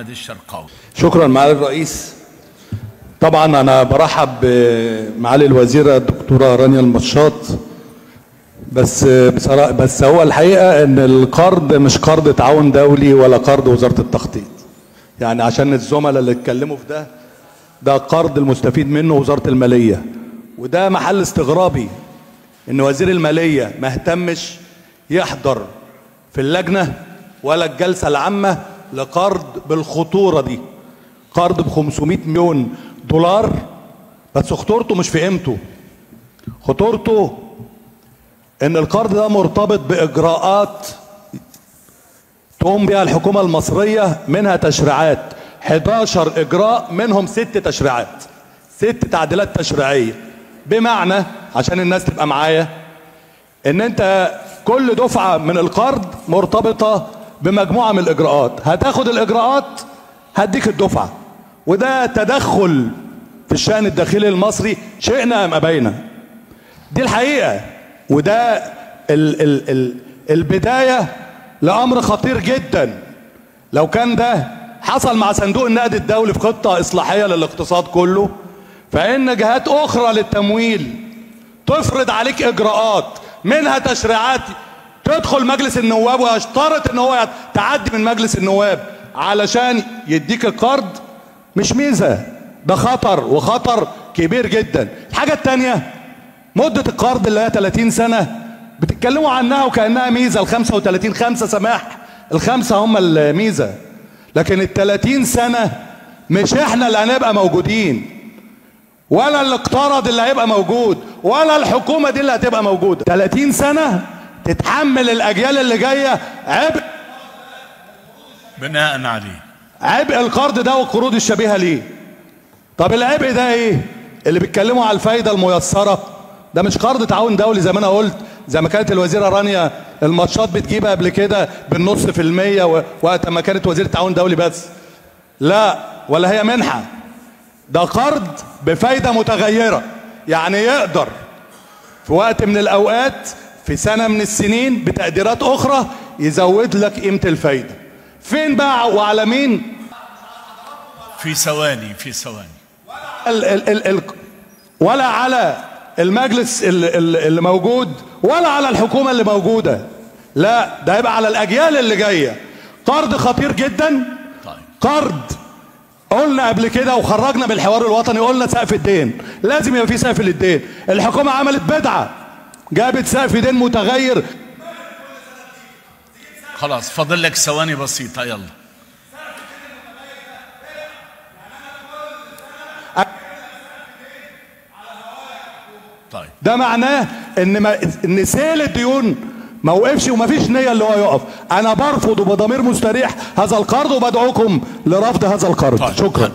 أحمد الشرقاوي. شكرا معالي الرئيس. طبعا أنا برحب بمعالي الوزيرة الدكتورة رانيا المشاط، بس هو الحقيقة إن القرض مش قرض تعاون دولي ولا قرض وزارة التخطيط. يعني عشان الزملاء اللي اتكلموا في ده قرض المستفيد منه وزارة المالية، وده محل استغرابي إن وزير المالية ما اهتمش يحضر في اللجنة ولا الجلسة العامة لقرض بالخطورة دي. قرض ب 500 مليون دولار، بس خطورته مش في قيمته، خطورته ان القرض ده مرتبط باجراءات تقوم بها الحكومة المصرية، منها تشريعات 11 اجراء، منهم 6 تشريعات، 6 تعديلات تشريعية. بمعنى عشان الناس تبقى معايا ان انت كل دفعة من القرض مرتبطة بمجموعة من الاجراءات، هتاخد الاجراءات هديك الدفعة، وده تدخل في الشأن الداخلي المصري شئنا ام ابينا. دي الحقيقة، وده البداية لأمر خطير جدا. لو كان ده حصل مع صندوق النقد الدولي في خطة إصلاحية للاقتصاد كله، فإن جهات أخرى للتمويل تفرض عليك إجراءات، منها تشريعات تدخل مجلس النواب ويشترط إن هو تعدي من مجلس النواب علشان يديك القرض، مش ميزة، ده خطر، وخطر كبير جدا. الحاجة التانية، مدة القرض اللي هي 30 سنة بتتكلموا عنها وكأنها ميزة. ال 35 5 سماح، ال5 هم الميزة، لكن ال 30 سنة مش احنا اللي هنبقى موجودين، ولا اللي اقترض اللي هيبقى موجود، ولا الحكومة دي اللي هتبقى موجودة. 30 سنة تتحمل الأجيال اللي جاية عبء بناء عليه، عبء القرض ده والقروض الشبيهة ليه. طب العبء ده ايه؟ اللي بيتكلموا على الفايدة الميسرة، ده مش قرض تعاون دولي زي ما انا قلت، زي ما كانت الوزيرة رانيا المشاط بتجيبها قبل كده بالنص في المية وقت ما كانت وزيرة تعاون دولي بس. لا، ولا هي منحة، ده قرض بفايدة متغيرة. يعني يقدر في وقت من الأوقات في سنة من السنين بتقديرات أخرى يزود لك قيمة الفايدة. فين بقى وعلى مين؟ في ثواني في ثواني. ولا على المجلس اللي موجود، ولا على الحكومة اللي موجودة، لا، ده هيبقى على الأجيال اللي جاية. قرض خطير جدا. قرض قلنا قبل كده وخرجنا بالحوار الوطني، قلنا سقف الدين لازم يبقى في سقف للدين. الحكومة عملت بدعة، جابت سقف دين متغير. خلاص فاضل لك ثواني بسيطة، يلا. طيب ده معناه ان سيل الديون ما وقفش وما فيش نية اللي هو يقف. انا برفض وبضمير مستريح هذا القرض، وبدعوكم لرفض هذا القرض. طيب. شكرا.